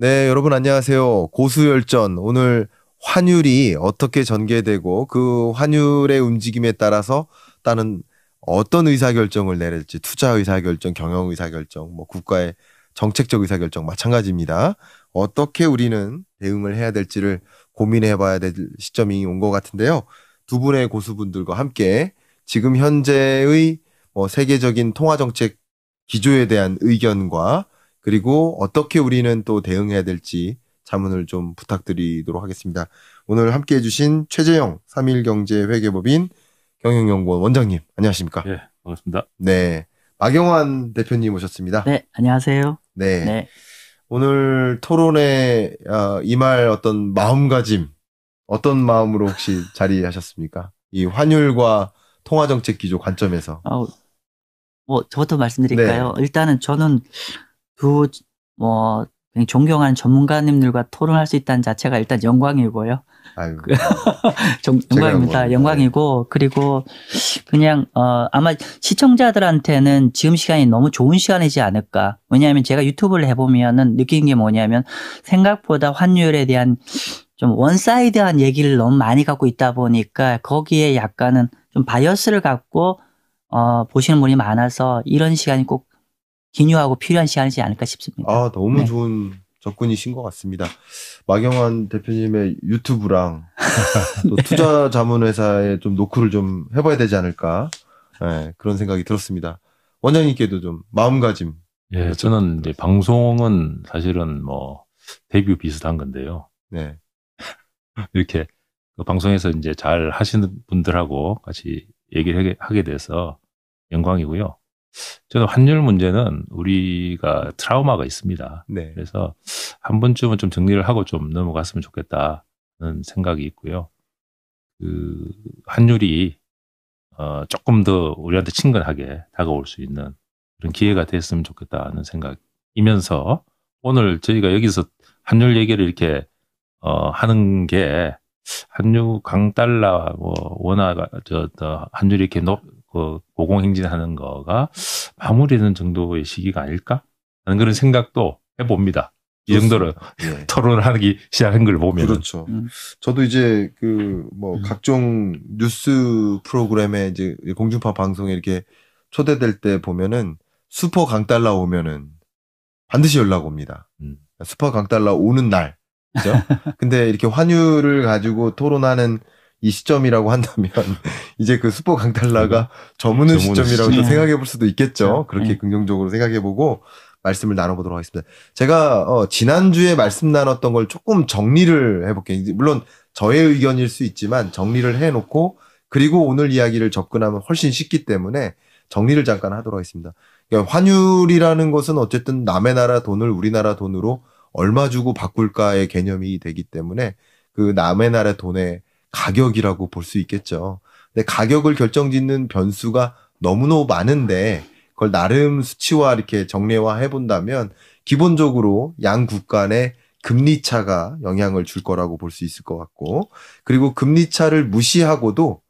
네, 여러분 안녕하세요. 고수열전. 오늘 환율이 어떻게 전개되고 그 환율의 움직임에 따라서 따는 어떤 의사결정을 내릴지 투자 의사결정, 경영 의사결정, 뭐 국가의 정책적 의사결정 마찬가지입니다. 어떻게 우리는 대응을 해야 될지를 고민해 봐야 될 시점이 온 것 같은데요. 두 분의 고수분들과 함께 지금 현재의 세계적인 통화정책 기조에 대한 의견과 그리고 어떻게 우리는 또 대응해야 될지 자문을 좀 부탁드리도록 하겠습니다. 오늘 함께 해주신 최재형 삼일경제회계법인 경영연구원 원장님, 안녕하십니까? 예, 반갑습니다. 네. 마경환 대표님 오셨습니다. 네, 안녕하세요. 네. 네. 오늘 토론에 임할 어떤 마음가짐, 어떤 마음으로 혹시 자리하셨습니까? 이 환율과 통화정책 기조 관점에서. 저부터 네. 말씀드릴까요? 일단은 저는 두, 굉장히 존경하는 전문가님들과 토론할 수 있다는 자체가 일단 영광이고요. 아유, 제가 영광입니다. 영광입니다. 영광이고, 그리고 그냥, 아마 시청자들한테는 지금 시간이 너무 좋은 시간이지 않을까. 왜냐하면 제가 유튜브를 해보면은 느낀 게 뭐냐면 생각보다 환율에 대한 좀 원사이드한 얘기를 너무 많이 갖고 있다 보니까 거기에 약간은 좀 바이어스를 갖고 보시는 분이 많아서 이런 시간이 꼭 기묘하고 필요한 시간이지 않을까 싶습니다. 아, 너무 네. 좋은 접근이신 것 같습니다. 마경환 대표님의 유튜브랑 또 투자 자문회사에 좀 노크를 좀 해봐야 되지 않을까. 네, 그런 생각이 들었습니다. 원장님께도 좀 마음가짐. 예, 저는 이제 방송은 사실은 뭐 데뷔 비슷한 건데요. 네. 이렇게 그 방송에서 이제 잘 하시는 분들하고 같이 얘기를 하게 돼서 영광이고요. 저는 환율 문제는 우리가 트라우마가 있습니다. 네. 그래서 한 번쯤은 좀 정리를 하고 좀 넘어갔으면 좋겠다는 생각이 있고요. 그 환율이 조금 더 우리한테 친근하게 다가올 수 있는 그런 기회가 됐으면 좋겠다는 생각이면서 오늘 저희가 여기서 환율 얘기를 이렇게 하는 게 한유 강달러 뭐 원화 환율이 이렇게 고공행진하는 거가 마무리되는 정도의 시기가 아닐까 하는 그런 생각도 해봅니다. 이 정도로 네. 토론을 하기 시작한 걸 보면 그렇죠. 저도 이제 각종 뉴스 프로그램에 이제 공중파 방송에 이렇게 초대될 때 보면은 슈퍼 강달러 오면은 반드시 연락 옵니다. 슈퍼 강달러 오는 날. 그죠? 근데 이렇게 환율을 가지고 토론하는 이 시점이라고 한다면 이제 그 슈퍼 강달러가 저무는 시점이라고 또 생각해 볼 수도 있겠죠. 그렇게 긍정적으로 생각해 보고 말씀을 나눠보도록 하겠습니다. 제가 지난주에 말씀 나눴던 걸 조금 정리를 해볼게요. 물론 저의 의견일 수 있지만 정리를 해놓고 그리고 오늘 이야기를 접근하면 훨씬 쉽기 때문에 정리를 잠깐 하도록 하겠습니다. 그러니까 환율이라는 것은 어쨌든 남의 나라 돈을 우리나라 돈으로 얼마 주고 바꿀까의 개념이 되기 때문에 그 남의 나라 돈의 가격이라고 볼 수 있겠죠. 근데 가격을 결정짓는 변수가 너무너무 많은데 그걸 나름 수치화 이렇게 정례화 해본다면 기본적으로 양국 간의 금리 차가 영향을 줄 거라고 볼 수 있을 것 같고 그리고 금리 차를 무시하고도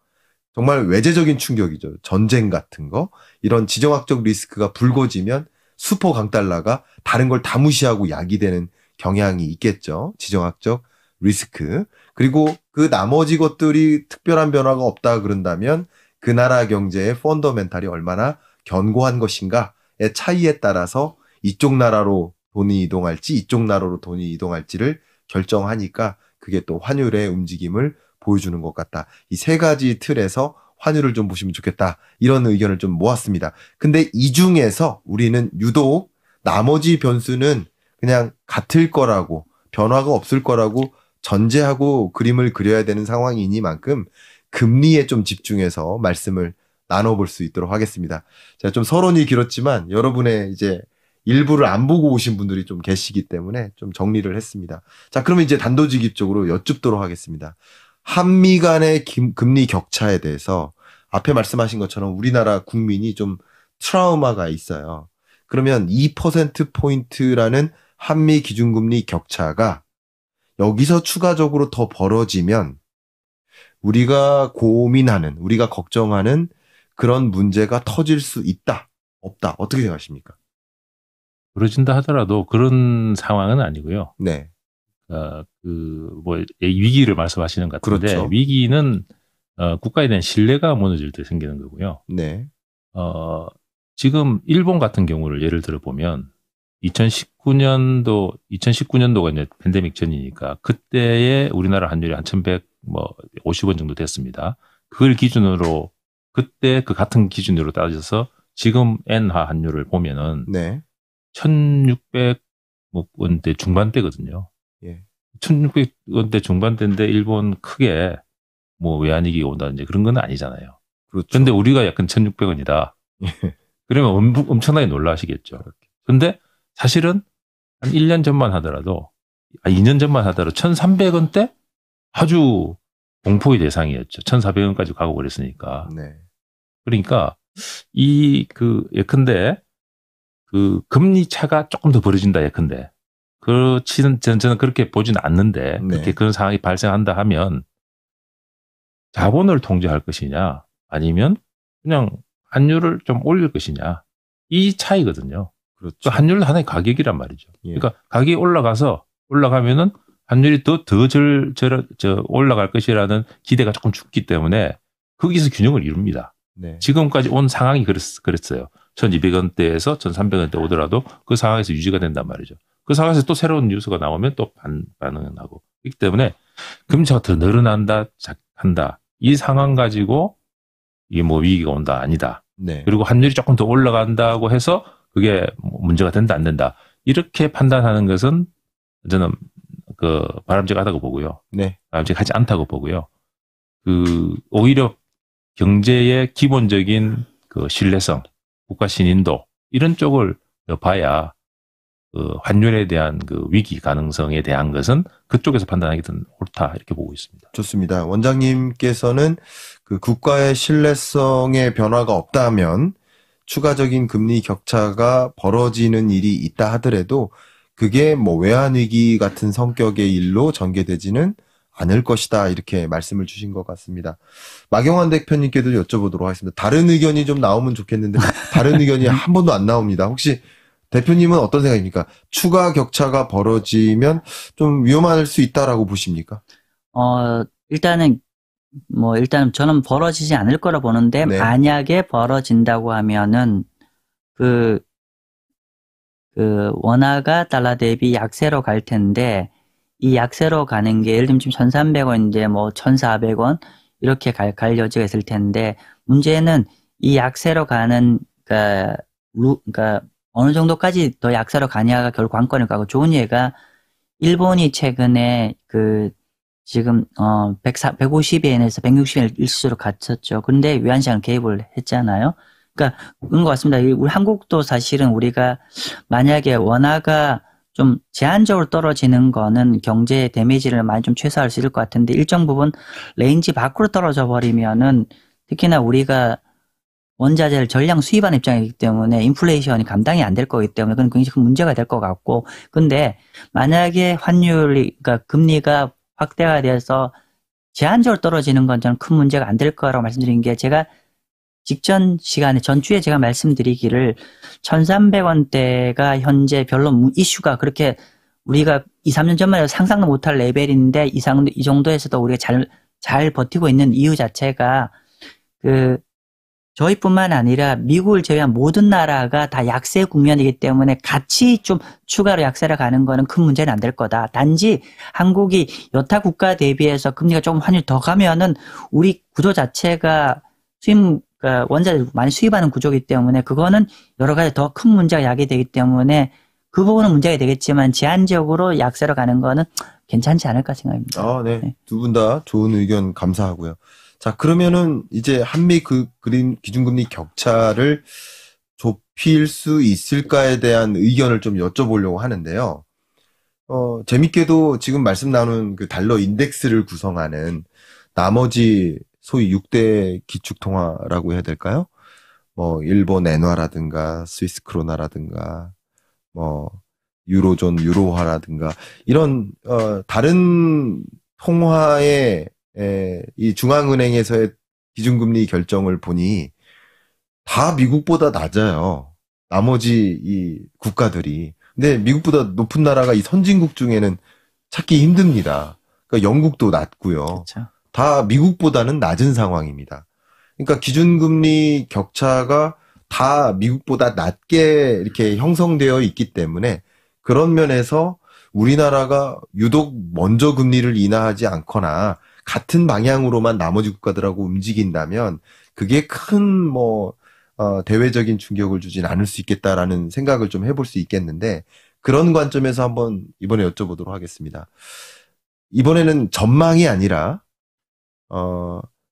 정말 외재적인 충격이죠. 전쟁 같은 거 이런 지정학적 리스크가 불거지면 슈퍼 강달러가 다른 걸 다 무시하고 야기되는 경향이 있겠죠. 지정학적 리스크. 그리고 그 나머지 것들이 특별한 변화가 없다 그런다면 그 나라 경제의 펀더멘탈이 얼마나 견고한 것인가의 차이에 따라서 이쪽 나라로 돈이 이동할지 이쪽 나라로 돈이 이동할지를 결정하니까 그게 또 환율의 움직임을 보여주는 것 같다. 이 세 가지 틀에서 환율을 좀 보시면 좋겠다. 이런 의견을 좀 모았습니다. 근데 이 중에서 우리는 유독 나머지 변수는 그냥 같을 거라고 변화가 없을 거라고 전제하고 그림을 그려야 되는 상황이니만큼 금리에 좀 집중해서 말씀을 나눠볼 수 있도록 하겠습니다. 제가 좀 서론이 길었지만 여러분의 이제 일부를 안 보고 오신 분들이 좀 계시기 때문에 좀 정리를 했습니다. 자, 그러면 이제 단도직입적으로 여쭙도록 하겠습니다. 한미 간의 금리 격차에 대해서 앞에 말씀하신 것처럼 우리나라 국민이 좀 트라우마가 있어요. 그러면 2%포인트라는 한미 기준금리 격차가 여기서 추가적으로 더 벌어지면 우리가 고민하는, 우리가 걱정하는 그런 문제가 터질 수 있다, 없다. 어떻게 생각하십니까? 벌어진다 하더라도 그런 상황은 아니고요. 네. 위기를 말씀하시는 것 같은데, 그렇죠. 위기는, 국가에 대한 신뢰가 무너질 때 생기는 거고요. 네. 지금 일본 같은 경우를 예를 들어 보면, 2019년도가 이제 팬데믹 전이니까, 그때의 우리나라 환율이 한 1150원 정도 됐습니다. 그걸 기준으로, 그때 그 같은 기준으로 따져서, 지금 엔화 환율을 보면은, 네. 1600원대 중반대거든요. 예. 1600원대 중반대인데 일본 크게 뭐 외환위기 온다든지 그런 건 아니잖아요. 그렇죠. 그런데 우리가 약간 1600원이다. 그러면 엄청나게 놀라시겠죠. 그런데 사실은 한 1년 전만 하더라도, 2년 전만 하더라도 1300원대 아주 공포의 대상이었죠. 1400원까지 가고 그랬으니까. 네. 그러니까 예컨대 그 금리 차가 조금 더 벌어진다 예컨대. 저는 그렇게 보지는 않는데, 네. 그렇게 그런 상황이 발생한다 하면 자본을 통제할 것이냐, 아니면 그냥 환율을 좀 올릴 것이냐, 이 차이거든요. 그렇죠. 그 환율도 하나의 가격이란 말이죠. 예. 그러니까 가격이 올라가면은 환율이 더 올라갈 것이라는 기대가 조금 죽기 때문에 거기서 균형을 이룹니다. 네. 지금까지 온 상황이 그랬어요. 1200원대에서 1300원대 오더라도 그 상황에서 유지가 된단 말이죠. 그 상황에서 또 새로운 뉴스가 나오면 또 반응을 하고. 그렇기 때문에 금리차가 더 늘어난다, 한다. 이 상황 가지고 이게 뭐 위기가 온다, 아니다. 네. 그리고 환율이 조금 더 올라간다고 해서 그게 문제가 된다, 안 된다. 이렇게 판단하는 것은 저는 바람직하다고 보고요. 네. 바람직하지 않다고 보고요. 오히려 경제의 기본적인 신뢰성, 국가 신인도 이런 쪽을 봐야 환율에 대한 위기 가능성에 대한 것은 그쪽에서 판단하기 더 옳다 이렇게 보고 있습니다. 좋습니다. 원장님께서는 국가의 신뢰성의 변화가 없다면 추가적인 금리 격차가 벌어지는 일이 있다 하더라도 그게 뭐 외환위기 같은 성격의 일로 전개되지는 않을 것이다 이렇게 말씀을 주신 것 같습니다. 마경환 대표님께도 여쭤보도록 하겠습니다. 다른 의견이 좀 나오면 좋겠는데 다른 의견이 한 번도 안 나옵니다. 혹시 대표님은 어떤 생각입니까? 추가 격차가 벌어지면 좀 위험할 수 있다라고 보십니까? 일단 저는 벌어지지 않을 거라 보는데, 네. 만약에 벌어진다고 하면은, 원화가 달러 대비 약세로 갈 텐데, 이 약세로 가는 게 예를 들면 지금 1,300원인데 뭐 1,400원 이렇게 갈 여지가 있을 텐데, 문제는 이 약세로 가는, 그러니까 어느 정도까지 더 약세로 가냐가 결국 관건일 거고, 좋은 예가 일본이 최근에 지금 150엔에서 160엔 일시로 갇혔죠. 근데 외환시장 개입을 했잖아요. 그러니까 그런 것 같습니다. 우리 한국도 사실은 우리가 만약에 원화가 좀 제한적으로 떨어지는 거는 경제의 데미지를 많이 좀 최소화할 수 있을 것 같은데, 일정 부분 레인지 밖으로 떨어져 버리면은 특히나 우리가 원자재를 전량 수입하는 입장이기 때문에 인플레이션이 감당이 안 될 거기 때문에 그건 굉장히 큰 문제가 될 것 같고, 근데 만약에 그러니까 금리가 확대가 돼서 제한적으로 떨어지는 건 저는 큰 문제가 안 될 거라고 말씀드린 게, 제가 전주에 제가 말씀드리기를 1,300원대가 현재 별로 이슈가 그렇게 우리가 2, 3년 전만 해도 상상도 못할 레벨인데 이 정도에서도 우리가 잘 버티고 있는 이유 자체가 저희뿐만 아니라 미국을 제외한 모든 나라가 다 약세 국면이기 때문에 같이 좀 추가로 약세를 가는 거는 큰 문제는 안 될 거다. 단지 한국이 여타 국가 대비해서 금리가 조금 환율 더 가면은 우리 구조 자체가 원자재 많이 수입하는 구조이기 때문에 그거는 여러 가지 더 큰 문제가 야기되기 때문에 그 부분은 문제가 되겠지만 제한적으로 약세로 가는 거는 괜찮지 않을까 생각합니다. 네. 네. 두 분 다 좋은 의견 감사하고요. 자, 그러면은 이제 한미 기준금리 격차를 좁힐 수 있을까에 대한 의견을 좀 여쭤보려고 하는데요. 재밌게도 지금 말씀 나눈 달러 인덱스를 구성하는 나머지 소위 6대 기축통화라고 해야 될까요? 뭐 일본 엔화라든가 스위스 크로나라든가 뭐 유로존 유로화라든가 이런 다른 통화의 이 중앙은행에서의 기준금리 결정을 보니 다 미국보다 낮아요. 나머지 이 국가들이. 근데 미국보다 높은 나라가 이 선진국 중에는 찾기 힘듭니다. 그러니까 영국도 낮고요. 그렇죠. 다 미국보다는 낮은 상황입니다. 그러니까 기준금리 격차가 다 미국보다 낮게 이렇게 형성되어 있기 때문에 그런 면에서 우리나라가 유독 먼저 금리를 인하하지 않거나 같은 방향으로만 나머지 국가들하고 움직인다면 그게 큰 대외적인 충격을 주진 않을 수 있겠다라는 생각을 좀 해볼 수 있겠는데 그런 관점에서 한번 이번에 여쭤보도록 하겠습니다. 이번에는 전망이 아니라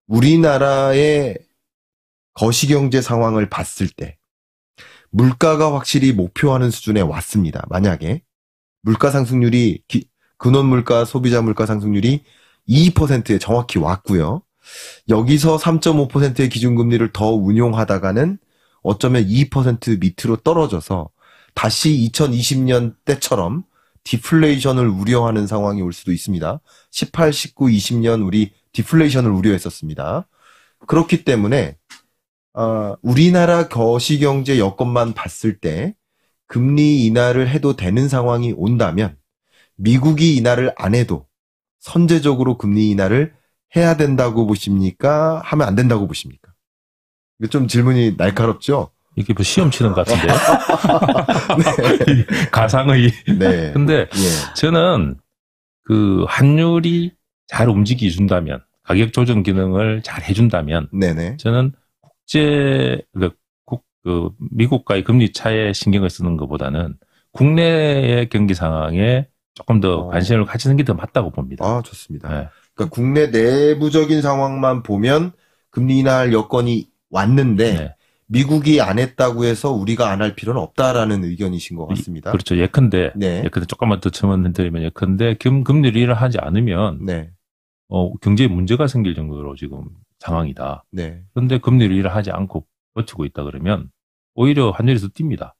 우리나라의 거시경제 상황을 봤을 때 물가가 확실히 목표하는 수준에 왔습니다. 만약에 물가 상승률이 근원 물가, 소비자 물가 상승률이 2%에 정확히 왔고요. 여기서 3.5%의 기준금리를 더 운용하다가는 어쩌면 2% 밑으로 떨어져서 다시 2020년 때처럼 디플레이션을 우려하는 상황이 올 수도 있습니다. 18, 19, 20년 우리 디플레이션을 우려했었습니다. 그렇기 때문에 우리나라 거시경제 여건만 봤을 때 금리 인하를 해도 되는 상황이 온다면 미국이 인하를 안 해도 선제적으로 금리 인하를 해야 된다고 보십니까? 하면 안 된다고 보십니까? 이거 좀 질문이 날카롭죠? 이게 뭐 시험 치는 것 같은데. 네. 가상의. 네. 근데 예. 저는 그 환율이 잘 움직여준다면, 가격 조정 기능을 잘 해준다면, 네네. 저는 미국과의 금리 차에 신경을 쓰는 것보다는 국내의 경기 상황에 조금 더 관심을 가지는 게 더 맞다고 봅니다. 아, 좋습니다. 네. 그러니까 국내 내부적인 상황만 보면 금리 인하할 여건이 왔는데 네. 미국이 안 했다고 해서 우리가 안 할 필요는 없다라는 의견이신 것 같습니다. 그렇죠. 예컨대 네. 조금만 더 첨언해드리면 예컨대 금리를 인하하지 않으면 네. 경제에 문제가 생길 정도로 지금 상황이다. 네. 그런데 금리를 인하하지 않고 버티고 있다 그러면 오히려 환율에서 뜁니다.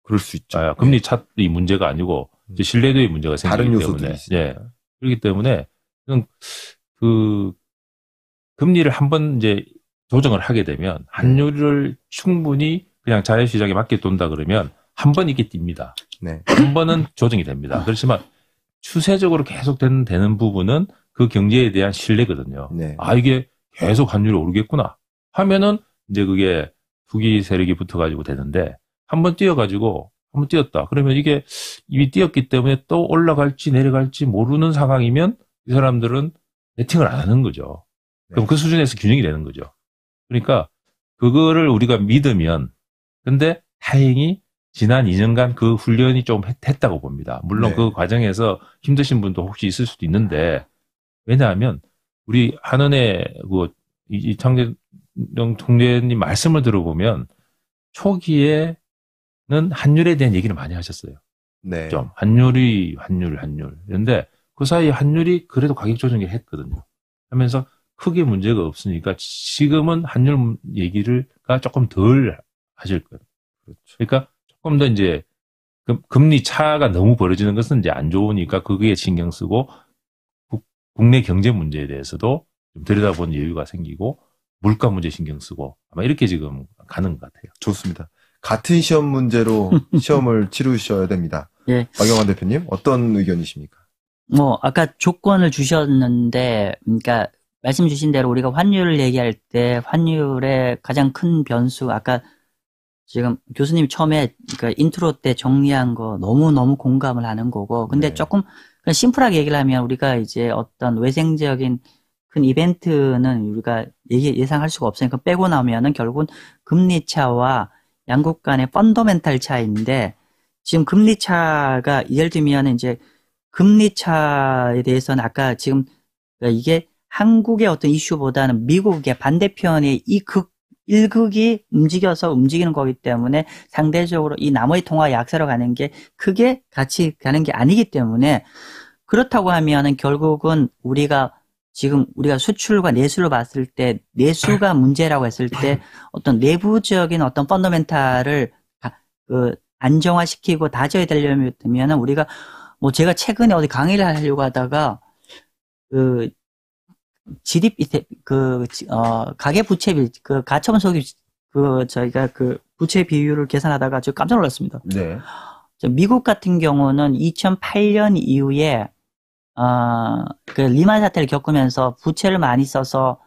그럴 수 있죠. 금리 차이 문제가 아니고 이제 신뢰도의 문제가 다른 생기기 요소들이 때문에 있습니다. 예. 그렇기 때문에 그 금리를 한번 이제 조정을 하게 되면 환율을 충분히 그냥 자유시장에 맞게 돈다 그러면 한 번 이게 뜁니다. 네. 한 번은 조정이 됩니다. 그렇지만 추세적으로 계속 되는 부분은 그 경제에 대한 신뢰거든요. 네. 이게 계속 환율이 오르겠구나 하면은 이제 그게 투기 세력이 붙어가지고 되는데 한번 뛰었다. 그러면 이게 이미 뛰었기 때문에 또 올라갈지 내려갈지 모르는 상황이면 이 사람들은 베팅을 안 하는 거죠. 그럼 그 수준에서 균형이 되는 거죠. 그러니까 그거를 우리가 믿으면 근데 다행히 지난 2년간 그 훈련이 좀 했다고 봅니다. 물론 네. 그 과정에서 힘드신 분도 혹시 있을 수도 있는데 왜냐하면 우리 한은혜 이창재 총재님 말씀을 들어보면 초기에는 환율에 대한 얘기를 많이 하셨어요. 네. 좀 환율. 그런데 그 사이에 환율이 그래도 가격 조정을 했거든요. 하면서 크게 문제가 없으니까 지금은 환율 얘기가 조금 덜 하실 거예요. 그렇죠. 그러니까 조금 더 이제 금리 차가 너무 벌어지는 것은 이제 안 좋으니까 그거에 신경 쓰고 국내 경제 문제에 대해서도 좀 들여다보는 여유가 생기고 물가 문제 신경 쓰고 아마 이렇게 지금 가는 것 같아요. 좋습니다. 같은 시험 문제로 시험을 치르셔야 됩니다. 예. 박영환 대표님 어떤 의견이십니까? 아까 조건을 주셨는데, 그러니까 말씀 주신 대로 우리가 환율을 얘기할 때 환율의 가장 큰 변수, 아까 지금 교수님 처음에 그러니까 인트로 때 정리한 거 너무너무 공감을 하는 거고, 근데 네. 조금 그냥 심플하게 얘기를 하면 우리가 이제 어떤 외생적인 큰 이벤트는 우리가 예상할 수가 없으니까 빼고 나면은 결국은 금리 차와 양국 간의 펀더멘탈 차이인데, 지금 금리 차가 예를 들면 이제 금리 차에 대해서는 아까 지금 이게 한국의 어떤 이슈보다는 미국의 반대편의 일극이 움직이는 거기 때문에 상대적으로 이 나머지 통화 약세로 가는 게 크게 같이 가는 게 아니기 때문에 그렇다고 하면은 결국은 우리가 수출과 내수를 봤을 때 내수가 문제라고 했을 때 어떤 내부적인 어떤 펀더멘탈을 안정화시키고 다져야 되려면은 우리가 제가 최근에 어디 강의를 하려고 하다가 GDP 가계 부채 가처분 속입 저희가 부채 비율을 계산하다가 저 깜짝 놀랐습니다. 네. 미국 같은 경우는 2008년 이후에 리만 사태를 겪으면서 부채를 많이 써서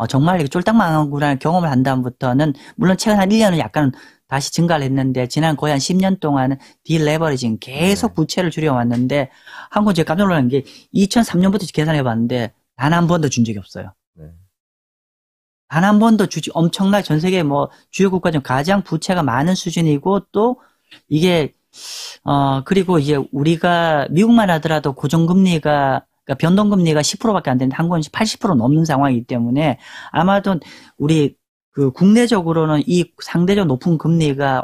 정말 쫄딱 망하구나 경험을 한 다음부터는 물론 최근 한 1년은 약간 다시 증가를 했는데 지난 거의 한 10년 동안은 딜레버리징 계속 부채를 줄여왔는데 한국은 제가 깜짝 놀란 게 2003년부터 계산해봤는데 단 한 번도 준 적이 없어요. 네. 단 한 번도 엄청나게 전 세계 주요 국가 중 가장 부채가 많은 수준이고 또 이게 그리고 이제 우리가 미국만 하더라도 고정금리가 그러니까 변동금리가 10%밖에 안 되는데 한국은 80% 넘는 상황이기 때문에 아마도 우리 국내적으로는 이 상대적 높은 금리가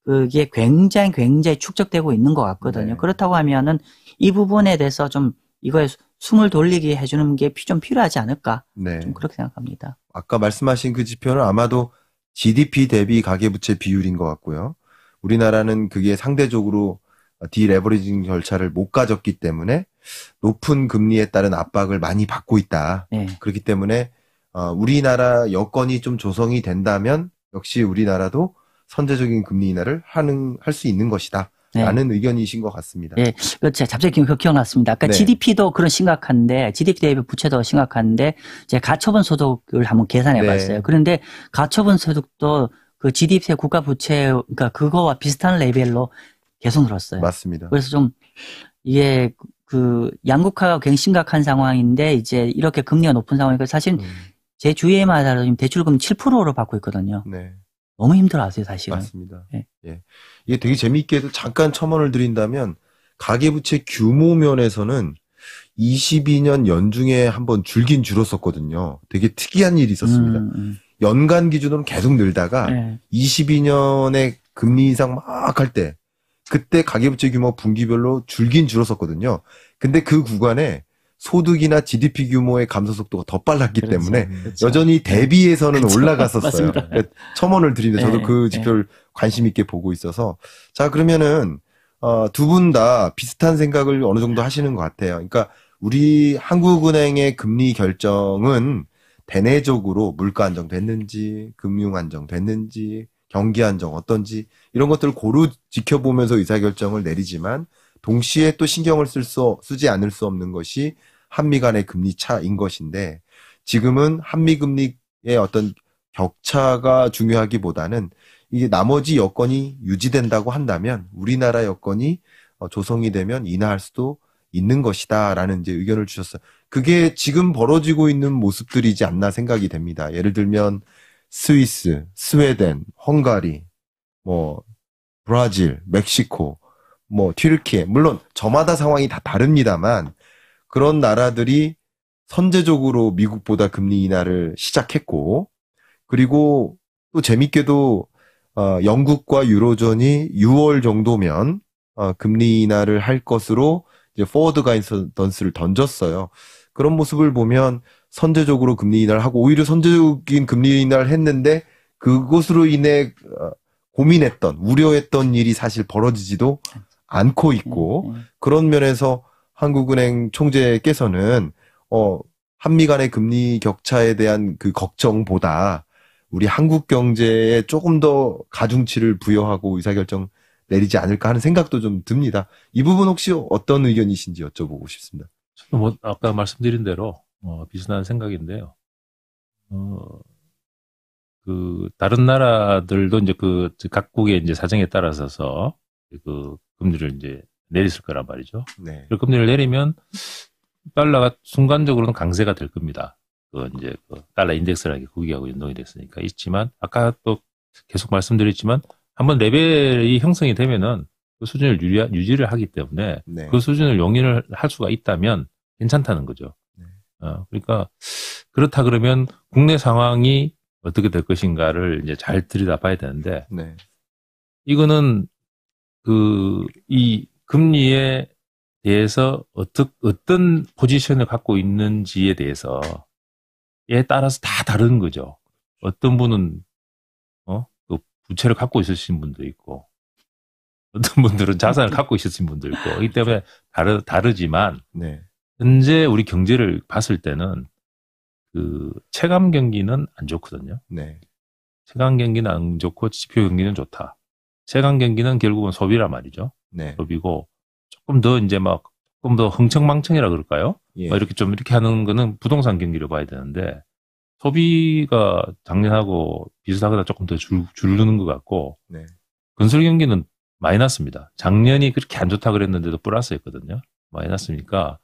그게 굉장히 축적되고 있는 것 같거든요. 네. 그렇다고 하면은 이 부분에 대해서 좀 이거에 숨을 돌리게 해주는 게 좀 필요하지 않을까. 네. 좀 그렇게 생각합니다. 아까 말씀하신 그 지표는 아마도 GDP 대비 가계부채 비율인 것 같고요. 우리나라는 그게 상대적으로 디레버리징 절차를 못 가졌기 때문에 높은 금리에 따른 압박을 많이 받고 있다. 네. 그렇기 때문에 우리나라 여건이 좀 조성이 된다면 역시 우리나라도 선제적인 금리 인하를 할 수 있는 것이다. 네. 라는 의견이신 것 같습니다. 네, 제가 갑자기 기억났습니다. 아까 네. GDP도 그런 심각한데, GDP 대비 부채도 심각한데, 제가 가처분 소득을 한번 계산해 봤어요. 네. 그런데 가처분 소득도 그 GDP 국가 부채, 그러니까 그거와 비슷한 레벨로 계속 늘었어요. 맞습니다. 그래서 좀 이게 양극화가 굉장히 심각한 상황인데, 이제 이렇게 금리가 높은 상황이니까 사실 제 주위에만 하더라도 대출금 7%로 받고 있거든요. 네. 너무 힘들어하세요, 사실은. 맞습니다. 네. 예. 이게 되게 재미있게도 잠깐 첨언을 드린다면 가계부채 규모 면에서는 22년 연중에 한번 줄긴 줄었었거든요. 되게 특이한 일이 있었습니다. 연간 기준으로 계속 늘다가 네. 22년에 금리 인상 막 할 때 그때 가계부채 규모 분기별로 줄긴 줄었었거든요. 근데 그 구간에 소득이나 GDP 규모의 감소 속도가 더 빨랐기 때문에 여전히 대비해서는 그렇죠. 올라갔었어요. 맞습니다. 그러니까 첨언을 드리는데 저도 네, 그 지표를 관심 있게 보고 있어서 자 그러면은 두 분 다 비슷한 생각을 어느 정도 하시는 것 같아요. 그러니까 우리 한국은행의 금리 결정은 대내적으로 물가 안정됐는지 금융 안정됐는지 경기 안정 어떤지 이런 것들을 고루 지켜보면서 의사결정을 내리지만 동시에 또 신경을 쓰지 않을 수 없는 것이 한미 간의 금리 차인 것인데 지금은 한미 금리의 어떤 격차가 중요하기보다는 이게 나머지 여건이 유지된다고 한다면 우리나라 여건이 조성이 되면 인하할 수도 있는 것이다라는 이제 의견을 주셨어요. 그게 지금 벌어지고 있는 모습들이지 않나 생각이 됩니다. 예를 들면 스위스, 스웨덴, 헝가리, 브라질, 멕시코 튀르키예, 물론 저마다 상황이 다 다릅니다만 그런 나라들이 선제적으로 미국보다 금리 인하를 시작했고 그리고 또 재밌게도 영국과 유로존이 6월 정도면 금리 인하를 할 것으로 이제 포워드 가이던스를 던졌어요. 그런 모습을 보면 선제적으로 금리 인하를 하고 오히려 선제적인 금리 인하를 했는데 그것으로 인해 고민했던 우려했던 일이 사실 벌어지지도 않고 있고 그런 면에서 한국은행 총재께서는 한미 간의 금리 격차에 대한 그 걱정보다 우리 한국 경제에 조금 더 가중치를 부여하고 의사결정 내리지 않을까 하는 생각도 좀 듭니다. 이 부분 혹시 어떤 의견이신지 여쭤보고 싶습니다. 저도 아까 말씀드린 대로 비슷한 생각인데요. 다른 나라들도 이제 각국의 이제 사정에 따라서 금리를 이제 내렸을 거란 말이죠. 네. 그 금리를 내리면 달러가 순간적으로는 강세가 될 겁니다. 이제 달러 인덱스라는 게 국익하고 연동이 됐으니까 있지만 아까 또 계속 말씀드렸지만 한번 레벨이 형성이 되면은 그 수준을 유지를 하기 때문에 네. 그 수준을 용인을 할 수가 있다면 괜찮다는 거죠. 네. 그러니까 그렇다 그러면 국내 상황이 어떻게 될 것인가를 이제 잘 들여다봐야 되는데 네. 이거는 이 금리에 대해서 어떤 포지션을 갖고 있는지에 대해서에 따라서 다 다른 거죠. 어떤 분은 그 부채를 갖고 있으신 분도 있고 어떤 분들은 자산을 갖고 있으신 분도 있고 그렇기 때문에 다르지만 네. 현재 우리 경제를 봤을 때는 체감 경기는 안 좋거든요. 네. 최강 경기는 안 좋고 지표 경기는 좋다. 최강 경기는 결국은 소비란 말이죠. 네. 소비고 조금 더 이제 막 조금 더 흥청망청이라 그럴까요? 예. 막 이렇게 좀 이렇게 하는 거는 부동산 경기를 봐야 되는데 소비가 작년하고 비슷하거나 조금 더 줄는 것 같고 네. 건설 경기는 마이너스입니다. 작년이 그렇게 안 좋다 그랬는데도 플러스였거든요. 마이너스니까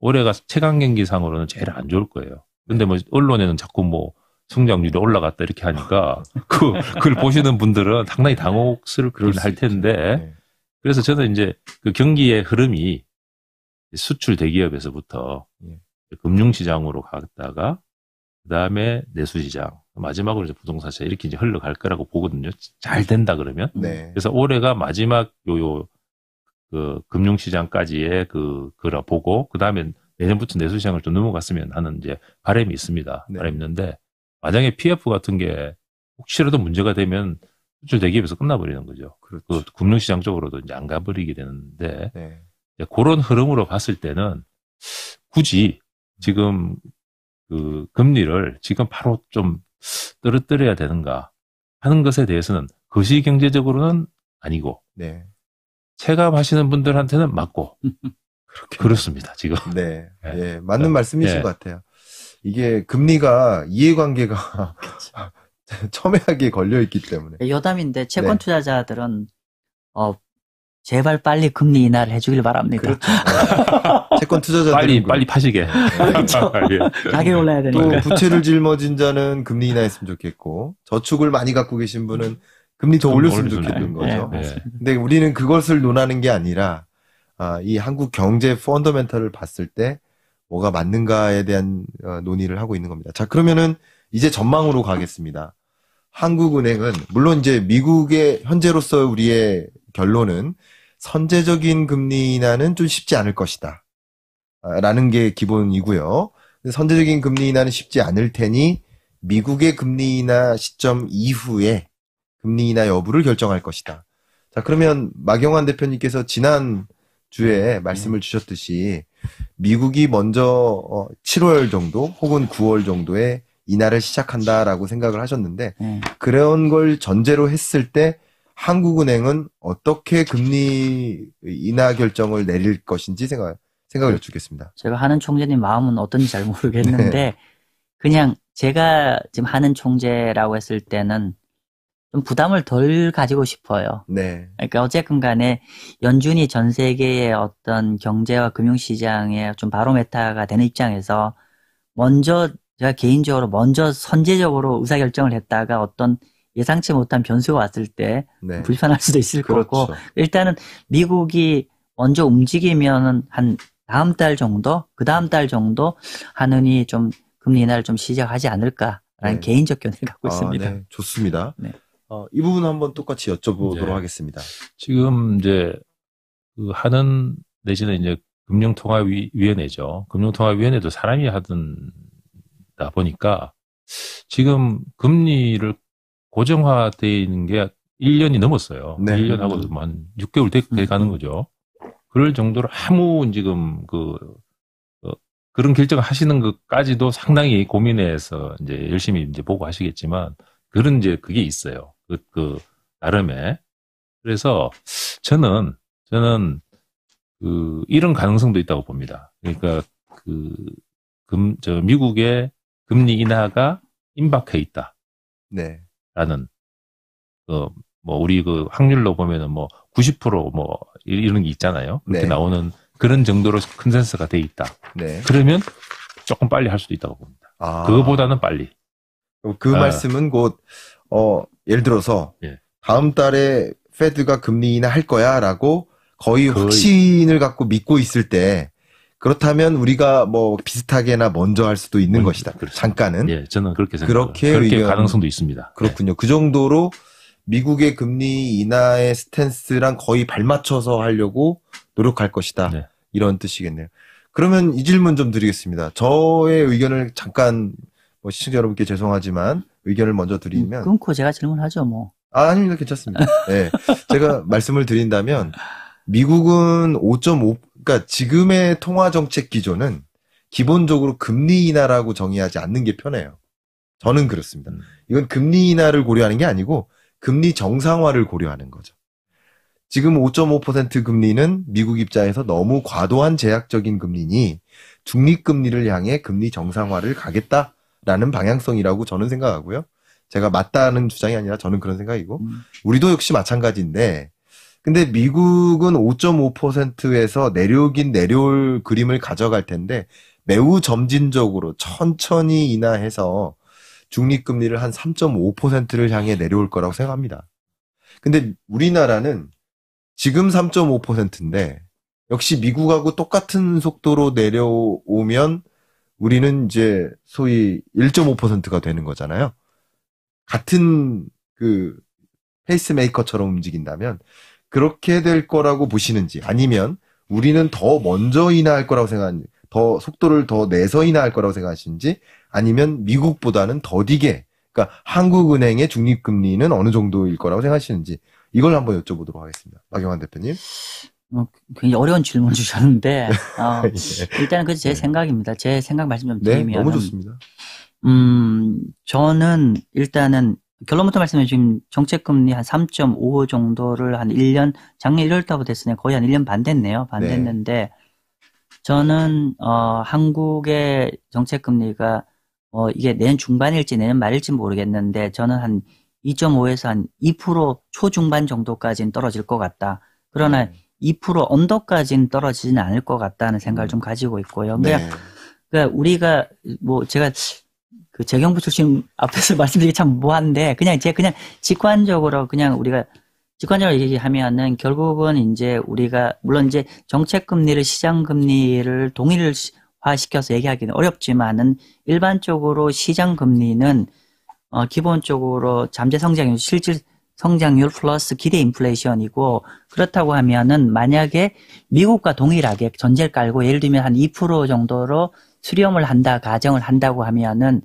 올해가 최강 경기상으로는 제일 안 좋을 거예요. 근데 뭐 언론에는 자꾸 뭐 성장률이 올라갔다 이렇게 하니까 그걸 보시는 분들은 상당히 당혹스럽긴 할 텐데 네. 그래서 저는 이제 그 경기의 흐름이 수출 대기업에서부터 예. 금융시장으로 갔다가 그다음에 내수시장 마지막으로 이제 부동산 시장 이렇게 이제 흘러갈 거라고 보거든요. 잘 된다 그러면. 네. 그래서 올해가 마지막 그 금융시장까지의 그거라 보고 그다음에 내년부터 내수시장을 좀 넘어갔으면 하는 이제 바람이 있습니다. 네. 바람이 있는데 만약에 PF 같은 게 혹시라도 문제가 되면 수출 대기업에서 끝나버리는 거죠. 그렇죠. 그 금융시장 쪽으로도 이제 안 가버리게 되는데 네. 그런 흐름으로 봤을 때는 굳이 지금 그 금리를 지금 바로 좀 떨어뜨려야 되는가 하는 것에 대해서는 거시경제적으로는 아니고 네. 체감하시는 분들한테는 맞고 그렇습니다. 지금. 네. 네. 예, 맞는 말씀이신 네. 것 같아요. 이게 금리가 이해관계가 첨예하게 걸려 있기 때문에. 여담인데 채권 네. 투자자들은 제발 빨리 금리 인하를 해주길 바랍니다. 그렇죠. 네. 채권 투자자들은 빨리 파시게. 그렇죠. 가격이 올라야 또 되니까. 부채를 짊어진 자는 금리 인하했으면 좋겠고 저축을 많이 갖고 계신 분은 금리 더 올렸으면 좋겠는 거죠. 네. 근데 우리는 그것을 논하는 게 아니라 이 한국 경제 펀더멘털을 봤을 때 뭐가 맞는가에 대한 논의를 하고 있는 겁니다. 자, 그러면은 이제 전망으로 가겠습니다. 한국은행은 물론 이제 미국의 현재로서 우리의 결론은 선제적인 금리 인하는 좀 쉽지 않을 것이다. 라는 게 기본이고요. 선제적인 금리 인하는 쉽지 않을 테니 미국의 금리 인하 시점 이후에 금리 인하 여부를 결정할 것이다. 자, 그러면 마경환 대표님께서 지난 주에 말씀을 주셨듯이 미국이 먼저 7월 정도 혹은 9월 정도에 인하를 시작한다라고 생각을 하셨는데 그런 걸 전제로 했을 때 한국은행은 어떻게 금리 인하 결정을 내릴 것인지 생각을 여쭙겠습니다. 제가 하는 총재님 마음은 어떤지 잘 모르겠는데 네. 그냥 제가 지금 하는 총재라고 했을 때는 좀 부담을 덜 가지고 싶어요. 네. 그러니까 어쨌든 간에 연준이 전 세계의 어떤 경제와 금융시장의 좀 바로메타가 되는 입장에서 먼저 제가 개인적으로 먼저 선제적으로 의사결정을 했다가 어떤 예상치 못한 변수가 왔을 때 네. 불편할 수도 있을 그렇죠. 거고 일단은 미국이 먼저 움직이면은 한 다음 달 정도, 그 다음 달 정도 하느니 좀 금리 인하를 좀 시작하지 않을까라는 네. 개인적 견해를 갖고 있습니다. 네. 좋습니다. 네. 이 부분 한번 똑같이 여쭤보도록 네. 하겠습니다. 지금 이제 그 하는 내지는 이제 금융통화위원회죠. 금융통화위원회도 사람이 하다 보니까 지금 금리를 고정화되어 있는 게 1년이 넘었어요. 네. 1년하고도 한 6개월 돼 가는 거죠. 그럴 정도로 아무 지금 그런 결정을 하시는 것까지도 상당히 고민해서 이제 열심히 이제 보고 하시겠지만 그런 이제 그게 있어요. 나름에. 그래서 저는 이런 가능성도 있다고 봅니다. 그러니까 미국의 금리 인하가 임박해 있다. 네. 라는, 우리 확률로 보면은 90% 이런 게 있잖아요. 그렇게 네. 나오는 그런 정도로 컨센서스가 돼 있다. 네. 그러면 조금 빨리 할 수도 있다고 봅니다. 그거보다는 빨리. 그 말씀은 곧, 예를 들어서, 예. 다음 달에 페드가 금리 인하 할 거야 라고 거의 확신을 갖고 믿고 있을 때, 그렇다면 우리가 비슷하게나 먼저 할 수도 있는 것이다. 그렇죠. 잠깐은. 예, 저는 그렇게 생각합니다. 그렇게 가능성도 있습니다. 그렇군요. 그 정도로 미국의 금리 인하의 스탠스랑 거의 발맞춰서 하려고 노력할 것이다. 네. 이런 뜻이겠네요. 그러면 이 질문 좀 드리겠습니다. 저의 의견을 잠깐 시청자 여러분께 죄송하지만 의견을 먼저 드리면 끊고 제가 질문하죠, 뭐. 아닙니다. 괜찮습니다. 네. 제가 말씀을 드린다면 미국은 5.5 그러니까 지금의 통화 정책 기조는 기본적으로 금리 인하라고 정의하지 않는 게 편해요. 저는 그렇습니다. 이건 금리 인하를 고려하는 게 아니고 금리 정상화를 고려하는 거죠. 지금 5.5% 금리는 미국 입장에서 너무 과도한 제약적인 금리니 중립금리를 향해 금리 정상화를 가겠다라는 방향성이라고 저는 생각하고요. 제가 맞다는 주장이 아니라 저는 그런 생각이고 우리도 역시 마찬가지인데 근데 미국은 5.5%에서 내려오긴 내려올 그림을 가져갈 텐데 매우 점진적으로 천천히 인하해서 중립금리를 한 3.5%를 향해 내려올 거라고 생각합니다. 근데 우리나라는 지금 3.5%인데 역시 미국하고 똑같은 속도로 내려오면 우리는 이제 소위 1.5%가 되는 거잖아요. 같은 그 페이스메이커처럼 움직인다면 그렇게 될 거라고 보시는지 아니면 우리는 더 먼저 인하할 거라고 생각하는지 더 속도를 더 내서 인하할 거라고 생각하시는지 아니면 미국보다는 더디게 그러니까 한국은행의 중립금리는 어느 정도일 거라고 생각하시는지 이걸 한번 여쭤보도록 하겠습니다. 박영환 대표님. 굉장히 어려운 질문 주셨는데 예. 일단은 그게 제 네. 생각입니다. 제 생각 말씀 좀 네, 드리면 너무 좋습니다. 저는 일단은 결론부터 말씀해 지금 정책금리 한 3.5 정도를 한 1년 작년 1월 달부터 됐으니 거의 한 1년 반 됐네요. 반 네. 됐는데 저는 한국의 정책금리가 이게 내년 중반일지 내년 말일지 모르겠는데 저는 한 2.5에서 한 2% 초중반 정도까지는 떨어질 것 같다. 그러나 2% 언더까지는 떨어지지는 않을 것 같다는 생각을 좀 가지고 있고요. 네. 그러니까 우리가 뭐 제가 그 재경부 출신 앞에서 말씀드리기 참 뭐한데 그냥 직관적으로 그냥 우리가 직관적으로 얘기하면은 결국은 이제 우리가 물론 이제 정책 금리를 시장 금리를 동일화시켜서 얘기하기는 어렵지만은 일반적으로 시장 금리는 기본적으로 잠재 성장률, 실질 성장률 플러스 기대 인플레이션이고 그렇다고 하면은 만약에 미국과 동일하게 전제를 깔고 예를 들면 한 2% 정도로 수렴을 한다, 가정을 한다고 하면은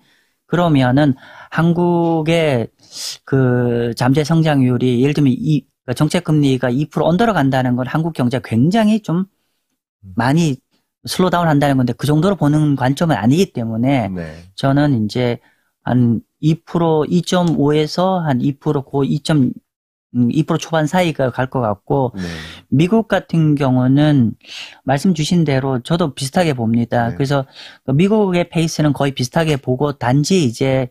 그러면은 한국의 그 잠재 성장률이 예를 들면 정책 금리가 2% 언더로 간다는 건 한국 경제가 굉장히 좀 많이 슬로다운 한다는 건데 그 정도로 보는 관점은 아니기 때문에 네. 저는 이제 한 2%, 2.5에서 한 2%, 고 2% 초반 사이가 갈 것 같고, 네. 미국 같은 경우는 말씀 주신 대로 저도 비슷하게 봅니다. 네. 그래서 미국의 페이스는 거의 비슷하게 보고, 단지 이제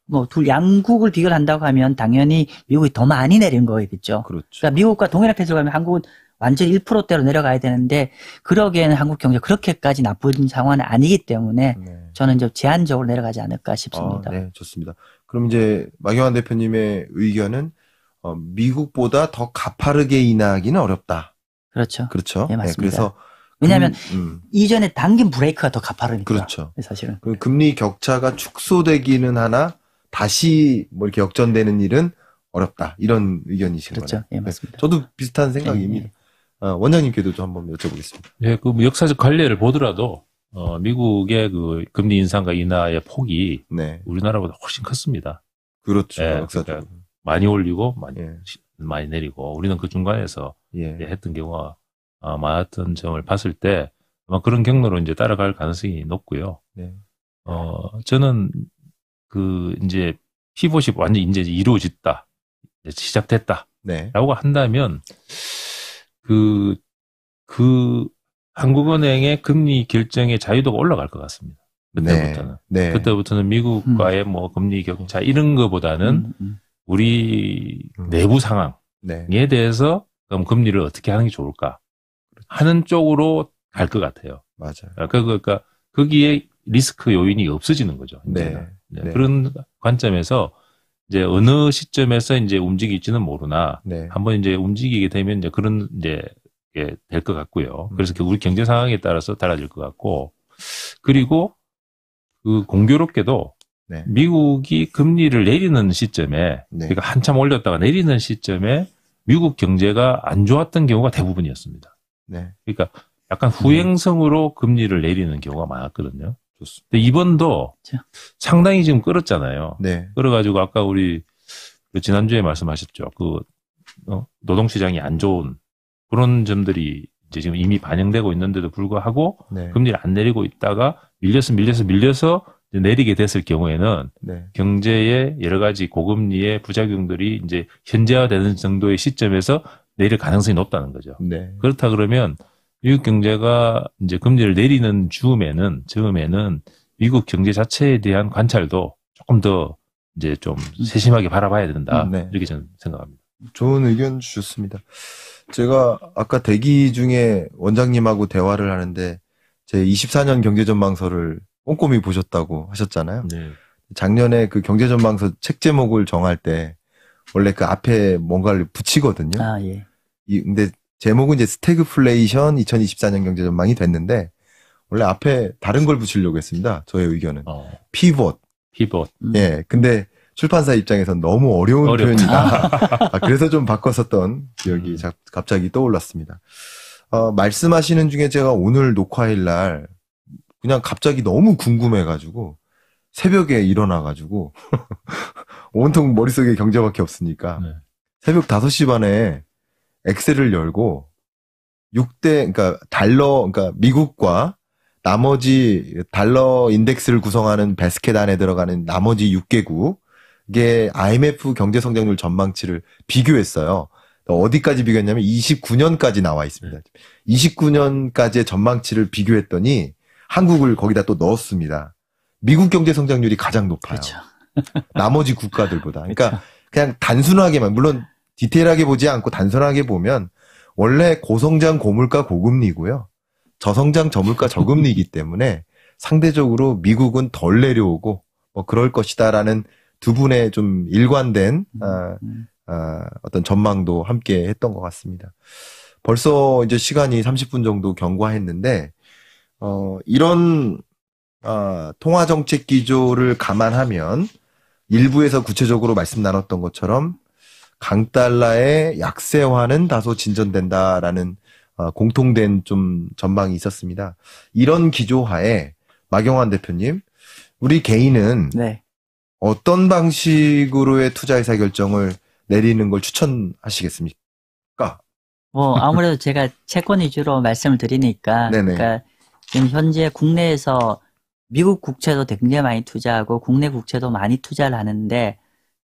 뭐 양국을 비교를 한다고 하면 당연히 미국이 더 많이 내린 거겠죠. 그렇죠. 그러니까 미국과 동일한 페이스로 가면 한국은 완전 1%대로 내려가야 되는데, 그러기에는 한국 경제가 그렇게까지 나쁜 상황은 아니기 때문에, 네. 저는 좀 제한적으로 내려가지 않을까 싶습니다. 네, 좋습니다. 그럼 이제 막영환 대표님의 의견은 미국보다 더 가파르게 인하하기는 어렵다. 그렇죠. 그렇죠. 네, 네, 맞습니다. 그래서 왜냐하면 이전에 당긴 브레이크가 더 가파르니까. 그렇죠. 사실은. 그 금리 격차가 축소되기는 하나 다시 뭐 이렇게 역전되는 일은 어렵다. 이런 의견이신 그렇죠. 거네요. 예, 맞습니다. 저도 비슷한 생각입니다. 원장님께도 좀 한번 여쭤보겠습니다. 예, 그 역사적 관례를 보더라도 미국의 그 금리 인상과 인하의 폭이 네, 우리나라보다 훨씬 컸습니다. 그렇죠. 예, 역사적으로. 많이 올리고 예, 많이 내리고 우리는 그 중간에서 예, 이제 했던 경우가 많았던 점을 봤을 때 아마 그런 경로로 이제 따라갈 가능성이 높고요. 네, 저는 그 이제 피봇이 완전 이제 이루어졌다, 이제 시작됐다라고 네, 한다면 그 한국은행의 금리 결정의 자유도가 올라갈 것 같습니다. 그때부터는. 네, 그때부터는 미국과의 뭐 금리 격차 이런 거보다는 우리 내부 상황에 네, 대해서 그럼 금리를 어떻게 하는 게 좋을까 하는 쪽으로 갈 것 같아요. 맞아요. 그러니까 거기에 리스크 요인이 없어지는 거죠. 네, 이제는. 네. 그런 관점에서 이제 어느 시점에서 이제 움직일지는 모르나 네, 한번 이제 움직이게 되면 이제 그런 이제 될 것 같고요. 그래서 우리 경제 상황에 따라서 달라질 것 같고, 그리고 그 공교롭게도 네, 미국이 금리를 내리는 시점에, 네. 그러니까 한참 올렸다가 내리는 시점에 미국 경제가 안 좋았던 경우가 대부분이었습니다. 네, 그러니까 약간 후행성으로 금리를 내리는 경우가 많았거든요. 좋습니다. 근데 이번도 그렇죠. 상당히 지금 끌었잖아요. 네, 끌어가지고 아까 우리 그 지난주에 말씀하셨죠. 그 노동시장이 안 좋은 그런 점들이 이제 지금 이미 반영되고 있는데도 불구하고 네, 금리를 안 내리고 있다가 밀려서 내리게 됐을 경우에는 네. 경제의 여러 가지 고금리의 부작용들이 이제 현재화되는 정도의 시점에서 내릴 가능성이 높다는 거죠. 네. 그렇다 그러면 미국 경제가 이제 금리를 내리는 즈음에는 미국 경제 자체에 대한 관찰도 조금 더 이제 좀 세심하게 바라봐야 된다. 네. 이렇게 저는 생각합니다. 좋은 의견 주셨습니다. 제가 아까 대기 중에 원장님하고 대화를 하는데 제 24년 경제전망서를 꼼꼼히 보셨다고 하셨잖아요. 네. 작년에 그 경제전망서 책 제목을 정할 때 원래 그 앞에 뭔가를 붙이거든요. 아, 예. 근데 제목은 이제 스태그플레이션 2024년 경제전망이 됐는데 원래 앞에 다른 걸 붙이려고 했습니다. 저의 의견은. 피벗. 예. 근데 출판사 입장에선 너무 어려운 표현이다. 그래서 좀 바꿨었던 기억이 갑자기 떠올랐습니다. 말씀하시는 중에 제가 오늘 녹화일 날 그냥 갑자기 너무 궁금해가지고 새벽에 일어나가지고 온통 머릿속에 경제밖에 없으니까 네. 새벽 5시 반에 엑셀을 열고 6대, 그러니까 그러니까 미국과 나머지 달러 인덱스를 구성하는 바스켓 안에 들어가는 나머지 6개국의 IMF 경제성장률 전망치를 비교했어요. 어디까지 비교했냐면 29년까지 나와 있습니다. 29년까지의 전망치를 비교했더니 한국을 거기다 또 넣었습니다. 미국 경제성장률이 가장 높아요. 그렇죠. 나머지 국가들보다. 그러니까 그냥 단순하게만, 물론 디테일하게 보지 않고 단순하게 보면 원래 고성장 고물가 고금리고요. 저성장 저물가 저금리이기 때문에 상대적으로 미국은 덜 내려오고 뭐 그럴 것이다라는 두 분의 좀 일관된 어떤 전망도 함께 했던 것 같습니다. 벌써 이제 시간이 30분 정도 경과했는데 이런 통화정책 기조를 감안하면 일부에서 구체적으로 말씀 나눴던 것처럼 강달러의 약세화는 다소 진전된다라는 공통된 좀 전망이 있었습니다. 이런 기조하에 마경환 대표님, 우리 개인은 네. 어떤 방식으로의 투자 의사결정을 내리는 걸 추천하시겠습니까? 아무래도 제가 채권 위주로 말씀을 드리니까, 네네. 그러니까 지금 현재 국내에서 미국 국채도 굉장히 많이 투자하고 국내 국채도 많이 투자를 하는데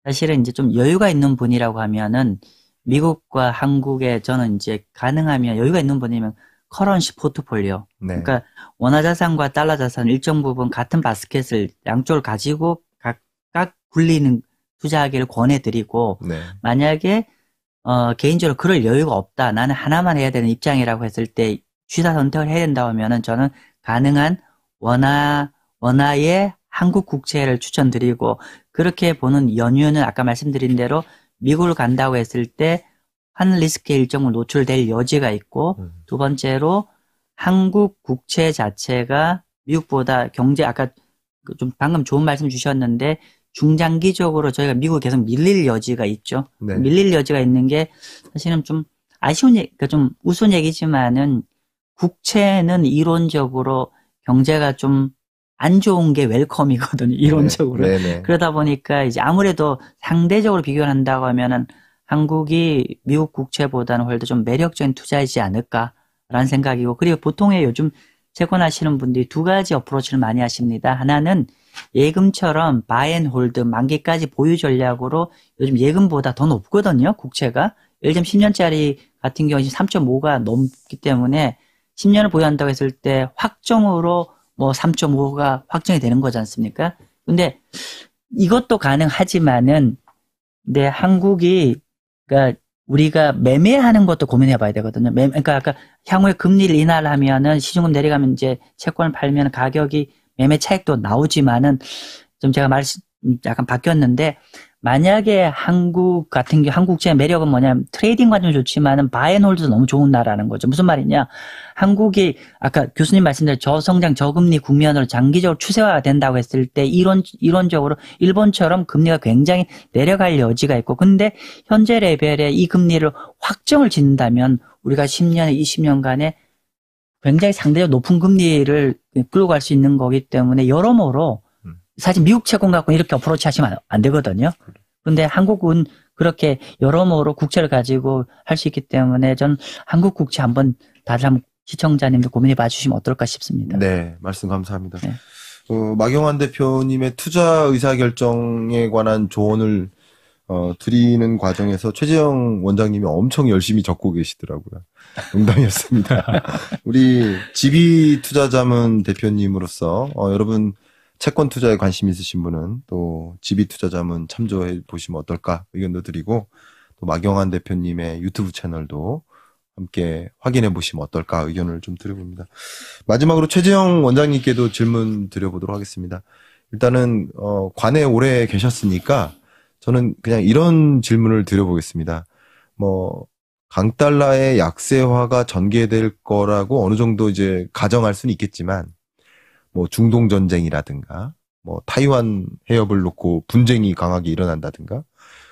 사실은 이제 좀 여유가 있는 분이라고 하면은 미국과 한국에 저는 이제 가능하면 여유가 있는 분이면 커런시 포트폴리오. 네. 그러니까 원화 자산과 달러 자산 일정 부분 같은 바스켓을 양쪽을 가지고 각각 굴리는 투자하기를 권해드리고 네. 만약에 개인적으로 그럴 여유가 없다. 나는 하나만 해야 되는 입장이라고 했을 때 취사 선택을 해야 된다고 하면은 저는 가능한 원화의 한국 국채를 추천드리고 그렇게 보는 연유는 아까 말씀드린 대로 미국을 간다고 했을 때 한 리스크에 일정을 노출될 여지가 있고 두 번째로 한국 국채 자체가 미국보다 아까 좀 방금 좋은 말씀 주셨는데 중장기적으로 저희가 미국에 계속 밀릴 여지가 있죠. 네. 밀릴 여지가 있는 게 사실은 좀 아쉬운 그러니까 좀 우스운 얘기지만은 국채는 이론적으로 경제가 좀 안 좋은 게 웰컴이거든요. 이론적으로. 네. 그러다 보니까 이제 아무래도 상대적으로 비교를 한다고 하면은 한국이 미국 국채보다는 훨씬 좀 매력적인 투자이지 않을까라는 생각이고 그리고 보통의 요즘 채권하시는 분들이 두 가지 어프로치를 많이 하십니다. 하나는 예금처럼 바이앤홀드 만기까지 보유 전략으로 요즘 예금보다 더 높거든요. 국채가. 예를 들면 10년짜리 같은 경우 3.5가 넘기 때문에 10년을 보유한다고 했을 때 확정으로 뭐 3.5가 확정이 되는 거지 않습니까? 근데 이것도 가능하지만은 근데 한국이 그러니까 우리가 매매하는 것도 고민해 봐야 되거든요. 그러니까 아까 향후에 금리를 인하하면은 시중금 내려가면 이제 채권을 팔면 가격이 매매 차익도 나오지만은 좀 제가 약간 바뀌었는데 만약에 한국 같은 경우 한국채의 매력은 뭐냐면 트레이딩 관점 좋지만은 바이앤홀드도 너무 좋은 나라라는 거죠. 무슨 말이냐? 한국이 아까 교수님 말씀대로 저성장 저금리 국면으로 장기적으로 추세화가 된다고 했을 때 이론적으로 일본처럼 금리가 굉장히 내려갈 여지가 있고 근데 현재 레벨에 이 금리를 확정을 짓는다면 우리가 10년에 20년간에 굉장히 상대적으로 높은 금리를 끌고 갈 수 있는 거기 때문에 여러모로 사실 미국 채권 갖고 이렇게 어프로치 하시면 안 되거든요. 그런데 한국은 그렇게 여러모로 국채를 가지고 할 수 있기 때문에 전 한국 국채 한번 다들 한번 시청자님들 고민해 봐 주시면 어떨까 싶습니다. 네, 말씀 감사합니다. 네. 마경환 대표님의 투자 의사결정에 관한 조언을 드리는 과정에서 최재형 원장님이 엄청 열심히 적고 계시더라고요. 농담이었습니다. 우리 지비투자자문 대표님으로서 여러분 채권 투자에 관심 있으신 분은 또 지비투자자문 참조해 보시면 어떨까 의견도 드리고 또 마경환 대표님의 유튜브 채널도 함께 확인해 보시면 어떨까 의견을 좀 드려봅니다. 마지막으로 최재형 원장님께도 질문 드려보도록 하겠습니다. 일단은 관에 오래 계셨으니까 저는 그냥 이런 질문을 드려보겠습니다. 강달러의 약세화가 전개될 거라고 어느 정도 이제 가정할 수는 있겠지만, 중동 전쟁이라든가, 타이완 해협을 놓고 분쟁이 강하게 일어난다든가,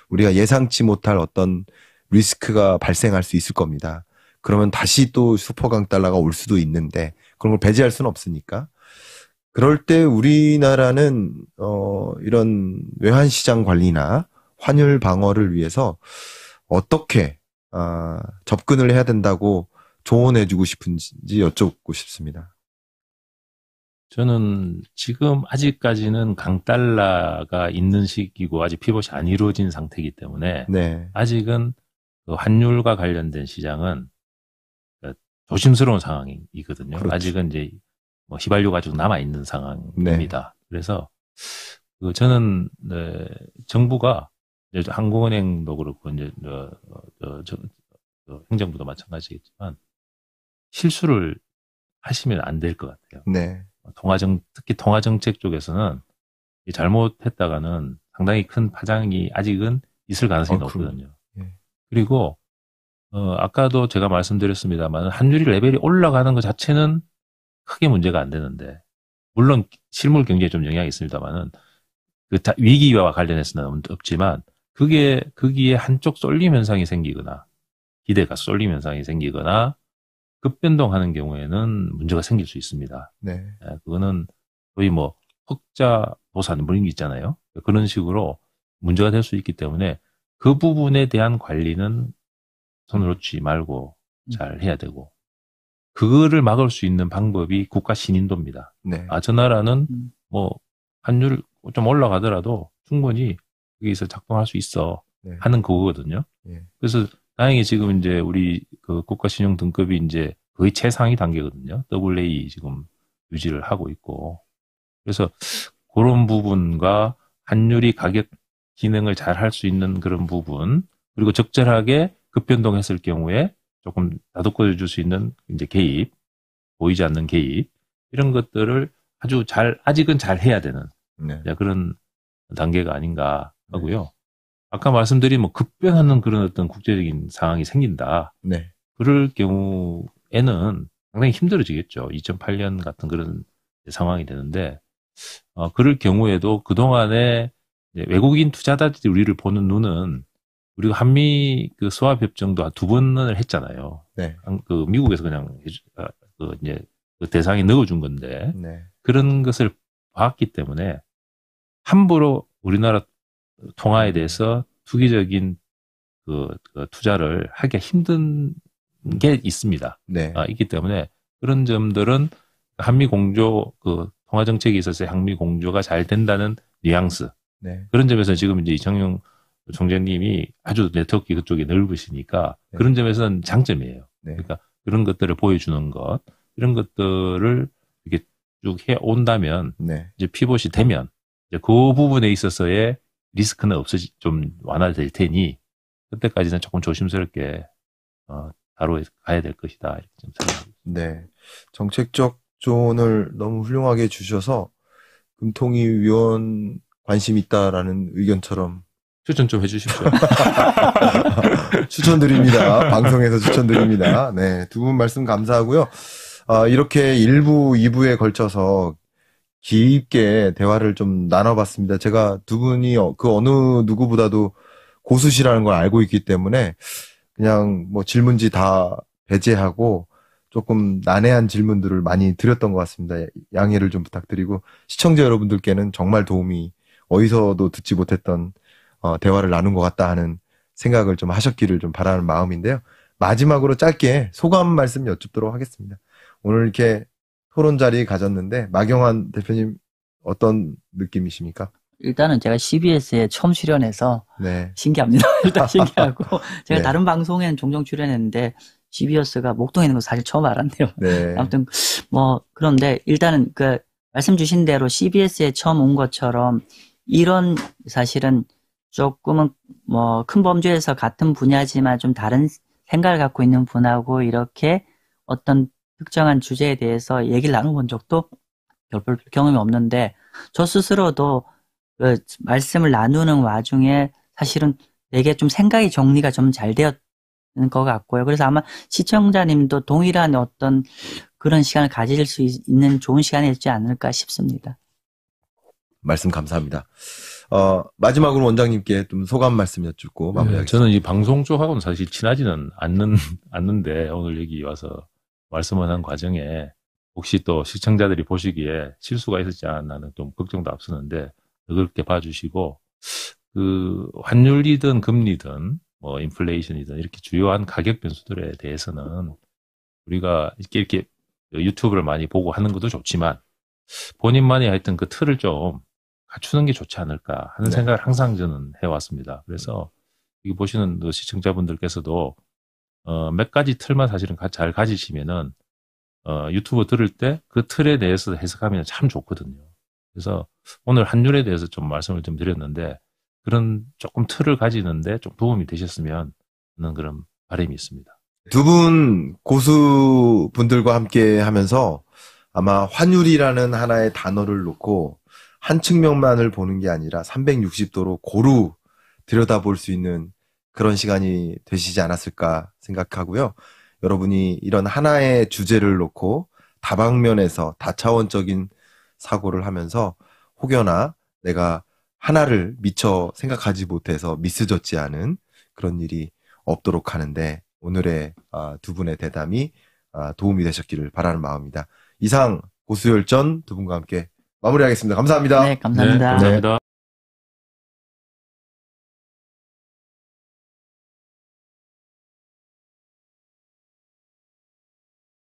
우리가 예상치 못할 어떤 리스크가 발생할 수 있을 겁니다. 그러면 다시 또 슈퍼 강달러가 올 수도 있는데, 그런 걸 배제할 수는 없으니까. 그럴 때 우리나라는 이런 외환시장 관리나 환율 방어를 위해서 어떻게 접근을 해야 된다고 조언해주고 싶은지 여쭙고 싶습니다. 저는 지금 아직까지는 강달러가 있는 시기고 아직 피봇이 안 이루어진 상태이기 때문에 네. 아직은 그 환율과 관련된 시장은 조심스러운 상황이거든요. 그렇죠. 아직은 이제 휘발유가 아직 남아 있는 상황입니다. 네. 그래서 저는 정부가 이제 한국은행도 그렇고 이제 행정부도 마찬가지겠지만 실수를 하시면 안 될 것 같아요. 네. 특히 통화정책 쪽에서는 잘못했다가는 상당히 큰 파장이 아직은 있을 가능성이 높거든요. 네. 그리고 아까도 제가 말씀드렸습니다만 환율이 레벨이 올라가는 것 자체는 크게 문제가 안 되는데 물론 실물 경제에 좀 영향이 있습니다만은 위기와 관련해서는 없지만 거기에 한쪽 쏠림 현상이 생기거나 기대가 쏠림 현상이 생기거나 급변동하는 경우에는 문제가 생길 수 있습니다. 네. 그거는 거의 흑자 도산 이런 게 있잖아요. 그런 식으로 문제가 될 수 있기 때문에 그 부분에 대한 관리는 손을 놓지 말고 잘 해야 되고 그거를 막을 수 있는 방법이 국가 신인도입니다. 네. 저 나라는 환율 좀 올라가더라도 충분히 거기서 작동할 수 있어 네. 하는 그거거든요. 네. 그래서 다행히 지금 이제 우리 그 국가 신용 등급이 이제 거의 최상위 단계거든요. AA 지금 유지를 하고 있고. 그래서 그런 부분과 환율이 가격 기능을 잘 할 수 있는 그런 부분, 그리고 적절하게 급변동했을 경우에 조금 다독여 줄 수 있는 이제 개입, 보이지 않는 개입, 이런 것들을 아직은 잘 해야 되는 네. 그런 단계가 아닌가 하고요. 네. 아까 말씀드린 급변하는 그런 어떤 국제적인 상황이 생긴다. 네. 그럴 경우에는 상당히 힘들어지겠죠. 2008년 같은 그런 상황이 되는데, 그럴 경우에도 그동안에 외국인 투자자들이 우리를 보는 눈은 우리가 한미 그 수합 협정도 2번을 했잖아요. 네. 미국에서 그냥 이제 대상에 넣어준 건데, 네. 그런 것을 봤기 때문에 함부로 우리나라 통화에 대해서 투기적인 그 투자를 하기가 힘든 게 있습니다. 네. 있기 때문에 그런 점들은 한미 공조 통화 정책에 있어서 한미 공조가 잘 된다는 뉘앙스. 네. 그런 점에서 지금 이제 이창용 총재님이 아주 네트워크 그쪽에 넓으시니까 네. 그런 점에서는 장점이에요. 네. 그러니까 그런 것들을 보여주는 것, 이런 것들을 이렇게 쭉 해 온다면 네. 이제 피봇이 되면 이제 그 부분에 있어서의 리스크는 좀 완화될 테니 그때까지는 조금 조심스럽게 다뤄가야 될 것이다 이렇게 좀 생각합니다. 네, 정책적 조언을 너무 훌륭하게 주셔서 금통위 위원 관심 있다라는 의견처럼 추천 좀 해주십시오. 추천드립니다. 방송에서 추천드립니다. 네, 두 분 말씀 감사하고요. 이렇게 1부, 2부에 걸쳐서 깊게 대화를 좀 나눠봤습니다. 제가 두 분이 그 어느 누구보다도 고수시라는 걸 알고 있기 때문에 그냥 질문지 다 배제하고 조금 난해한 질문들을 많이 드렸던 것 같습니다. 양해를 좀 부탁드리고 시청자 여러분들께는 정말 도움이 어디서도 듣지 못했던 대화를 나눈 것 같다 하는 생각을 좀 하셨기를 좀 바라는 마음인데요. 마지막으로 짧게 소감 말씀 여쭙도록 하겠습니다. 오늘 이렇게 토론 자리 가졌는데 마경환 대표님 어떤 느낌이십니까? 일단은 제가 CBS에 처음 출연해서 네. 신기합니다. 일단 신기하고 제가 네. 다른 방송에는 종종 출연했는데 CBS가 목동에 있는 거 사실 처음 알았네요. 네. 아무튼 뭐 그런데 일단은 그 말씀 주신 대로 CBS에 처음 온 것처럼 이런 사실은 조금은 뭐 큰 범주에서 같은 분야지만 좀 다른 생각을 갖고 있는 분하고 이렇게 어떤 특정한 주제에 대해서 얘기를 나눠본 적도 별 경험이 없는데 저 스스로도 그 말씀을 나누는 와중에 사실은 되게 좀 생각이 정리가 좀 잘 되었는 것 같고요. 그래서 아마 시청자님도 동일한 어떤 그런 시간을 가질 수 있는 좋은 시간이었지 않을까 싶습니다. 말씀 감사합니다. 마지막으로 원장님께 좀 소감 말씀 여쭙고 마무리하겠습니다. 저는 이 방송 쪽하고는 사실 친하지는 않는데 오늘 여기 와서 말씀을 한 과정에 혹시 또 시청자들이 보시기에 실수가 있었지 않나는 좀 걱정도 앞서는데 그렇게 봐주시고 그 환율이든 금리든 뭐 인플레이션이든 이렇게 주요한 가격 변수들에 대해서는 우리가 이렇게 유튜브를 많이 보고 하는 것도 좋지만 본인만이 하여튼 그 틀을 좀 갖추는 게 좋지 않을까 하는 네. 생각을 항상 저는 해왔습니다. 그래서 여기 보시는 시청자분들께서도 몇 가지 틀만 사실은 잘 가지시면은 유튜브 들을 때 그 틀에 대해서 해석하면 참 좋거든요. 그래서 오늘 환율에 대해서 좀 말씀을 좀 드렸는데 그런 조금 틀을 가지는데 좀 도움이 되셨으면 하는 그런 바람이 있습니다. 두 분 고수분들과 함께 하면서 아마 환율이라는 하나의 단어를 놓고 한 측면만을 보는 게 아니라 360도로 고루 들여다볼 수 있는 그런 시간이 되시지 않았을까 생각하고요. 여러분이 이런 하나의 주제를 놓고 다방면에서 다차원적인 사고를 하면서 혹여나 내가 하나를 미처 생각하지 못해서 미스졌지 않은 그런 일이 없도록 하는데 오늘의 두 분의 대담이 도움이 되셨기를 바라는 마음입니다. 이상 고수열전 두 분과 함께 마무리하겠습니다. 감사합니다. 네, 감사합니다. 네, 감사합니다.